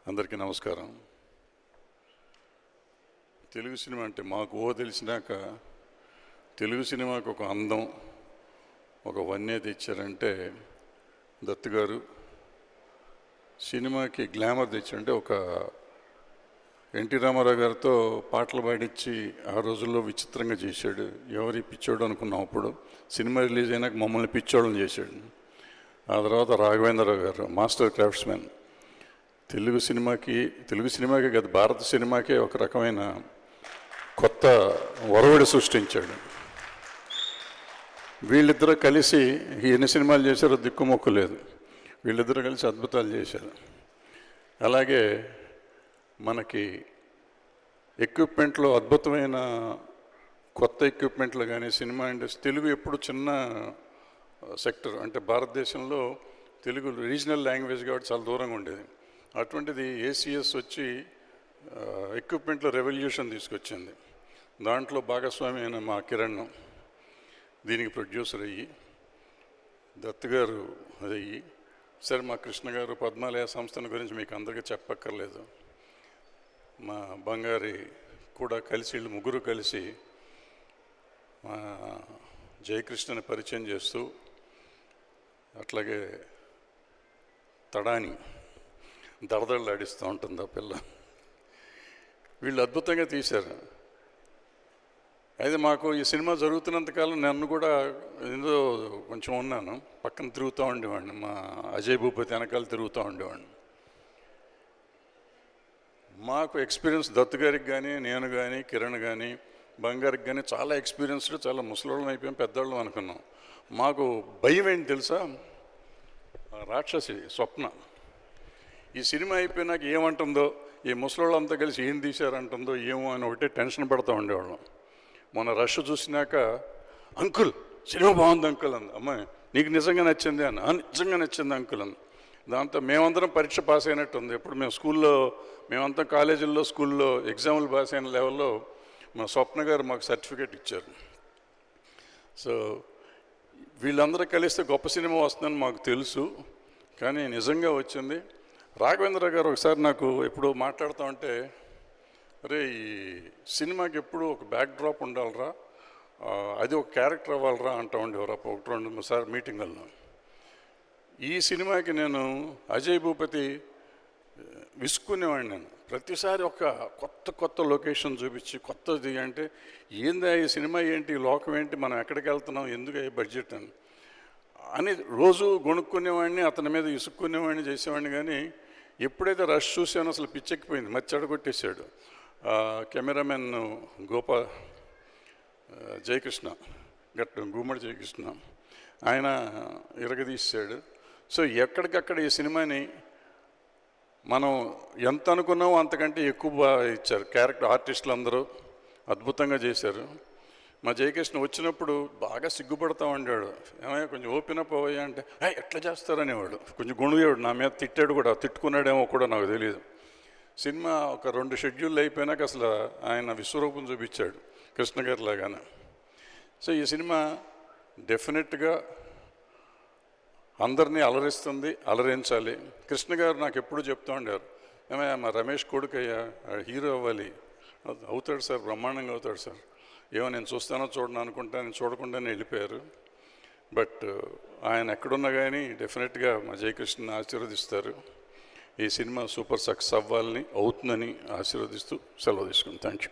అందరికీ నమస్కారం. తెలుగు సినిమా అంటే మాకు తెలిసినాక తెలుగు సినిమాకు ఒక అందం, ఒక వన్య తెచ్చారంటే దత్తు గారు. సినిమాకి గ్లామర్ తెచ్చారంటే ఒక ఎన్టీ రామారావు గారితో పాటలు పాడించి ఆ రోజుల్లో విచిత్రంగా చేశాడు. ఎవరి పిచ్చోడు అనుకున్నాం. అప్పుడు సినిమా రిలీజ్ అయినాక మమ్మల్ని పిచ్చోళ్ళని చేశాడు. ఆ తర్వాత రాఘవేంద్రరావు గారు మాస్టర్ క్రాఫ్ట్స్మెన్. తెలుగు సినిమాకే కాదు, భారత సినిమాకే ఒక రకమైన కొత్త ఒరవడి సృష్టించాడు. వీళ్ళిద్దరూ కలిసి ఎన్ని సినిమాలు చేశారో దిక్కుమొక్కు లేదు. వీళ్ళిద్దరూ కలిసి అద్భుతాలు చేశారు. అలాగే మనకి ఎక్విప్మెంట్లో అద్భుతమైన కొత్త ఎక్విప్మెంట్లు కానీ సినిమా ఇండస్ట్రీ తెలుగు ఎప్పుడు చిన్న సెక్టర్, అంటే భారతదేశంలో తెలుగు రీజనల్ లాంగ్వేజ్ కాబట్టి చాలా దూరంగా ఉండేది. అటువంటిది ఏసీఎస్ వచ్చి ఎక్విప్మెంట్లో రెవల్యూషన్ తీసుకొచ్చింది. దాంట్లో భాగస్వామి అయిన మా కిరణ్ దీనికి ప్రొడ్యూసర్ అయ్యి, దత్తు గారు అయ్యి, సరే మా కృష్ణ గారు పద్మాలయ సంస్థల గురించి మీకు అందరికీ చెప్పక్కర్లేదు. మా బంగారి కూడా కలిసి, వీళ్ళు ముగ్గురు కలిసి మా జయకృష్ణని పరిచయం చేస్తూ, అట్లాగే తడాని దడదళ్ళాడిస్తూ ఉంటుంది ఆ పిల్ల. వీళ్ళు అద్భుతంగా తీశారు. అయితే మాకు ఈ సినిమా జరుగుతున్నంతకాలం నన్ను కూడా ఏదో కొంచెం ఉన్నాను, పక్కన తిరుగుతూ ఉండేవాడిని. మా అజయ్ భూపతి వెనకాల తిరుగుతూ ఉండేవాడిని. మాకు ఎక్స్పీరియన్స్ దత్తు గారికి కానీ, నేను కానీ, కిరణ్ కానీ, బంగారికి కానీ చాలా ఎక్స్పీరియన్స్డ్, చాలా ముసలోళ్ళం అయిపోయాం, పెద్దవాళ్ళం అనుకున్నాం. మాకు భయం ఏంటి తెలుసా? రాక్షసి స్వప్న ఈ సినిమా అయిపోయినాక ఏమంటుందో, ఈ ముసలోళ్ళంతా కలిసి ఏం తీశారంటుందో ఏమో అని ఒకటే టెన్షన్ పడుతూ ఉండేవాళ్ళం. మొన్న రష్ చూసినాక అంకుల్ సినిమా బాగుంది అంకుల్ అంది. అమ్మాయి నీకు నిజంగా నచ్చింది అని. నిజంగా నచ్చింది అంకుల్ అని. దాంతో మేమందరం పరీక్ష పాస్ అయినట్టు ఉంది. ఎప్పుడు మేము స్కూల్లో, మేమంతా కాలేజీల్లో, స్కూల్లో ఎగ్జాములు పాస్ అయిన లెవెల్లో మా స్వప్న గారు మాకు సర్టిఫికేట్ ఇచ్చారు. సో వీళ్ళందరూ కలిస్తే గొప్ప సినిమా వస్తుందని మాకు తెలుసు, కానీ నిజంగా వచ్చింది. రాఘవేంద్ర గారు ఒకసారి నాకు ఎప్పుడు మాట్లాడుతూ ఉంటే, అరే ఈ సినిమాకి ఎప్పుడు ఒక బ్యాక్ డ్రాప్ ఉండాలరా, అది ఒక క్యారెక్టర్ అవ్వాలరా అంటూ ఉండేవారు. ఒకటి రెండు సార్ మీటింగుల్లో. ఈ సినిమాకి నేను అజయ్ భూపతి విసుక్కునేవాడిని. నేను ప్రతిసారి ఒక కొత్త లొకేషన్ చూపించి, కొత్తది అంటే ఏందా ఈ సినిమా ఏంటి, లోకం ఏంటి, మనం ఎక్కడికి వెళ్తున్నాం, ఎందుకు అయ్యే బడ్జెట్ అని రోజు గొనుక్కునేవాడిని, అతని మీద ఇసుక్కునేవాడిని, చేసేవాడిని. కానీ ఎప్పుడైతే రష్ చూసానో అసలు పిచ్చెక్కిపోయింది, మచ్చడగొట్టేశాడు. కెమెరామెన్ జయకృష్ణ, గుమ్మడి జయకృష్ణ, ఆయన ఇరగదీశాడు. సో ఎక్కడికక్కడ ఈ సినిమాని మనం ఎంత అనుకున్నామో అంతకంటే ఎక్కువ బాగా ఇచ్చారు. క్యారెక్టర్ ఆర్టిస్టులు అందరూ అద్భుతంగా చేశారు. మా జయకృష్ణ వచ్చినప్పుడు బాగా సిగ్గుపడతా ఉండాడు. ఏమయ్యా కొంచెం ఓపెన్ అప్ అవ్వయ్యా అంటే ఎట్లా చేస్తారనేవాడు. కొంచెం గుణుగాడు, నా మీద తిట్టాడు కూడా, తిట్టుకున్నాడేమో కూడా నాకు తెలియదు. సినిమా ఒక 2 షెడ్యూల్ అయిపోయినాక అసలు ఆయన విశ్వరూపం చూపించాడు కృష్ణ గారి లాగానే. సో ఈ సినిమా డెఫినెట్గా అందరినీ అలరిస్తుంది, అలరించాలి. కృష్ణ గారు నాకు ఎప్పుడు చెప్తూ ఉండేవారు, ఏమయ్యా మా రమేష్ కొడుకయ్యా హీరో అవ్వాలి. అవుతాడు సార్, బ్రహ్మాండంగా అవుతాడు సార్. ఏమో నేను చూస్తానో చూడను అనుకుంటా, నేను చూడకుండానే వెళ్ళిపోయారు. బట్ ఆయన ఎక్కడున్నా కానీ డెఫినెట్గా మా జయకృష్ణని ఆశీర్వదిస్తారు. ఈ సినిమా సూపర్ సక్సెస్ అవ్వాలని, అవుతుందని ఆశీర్వదిస్తూ సెలవు తీసుకుని థ్యాంక్ యూ.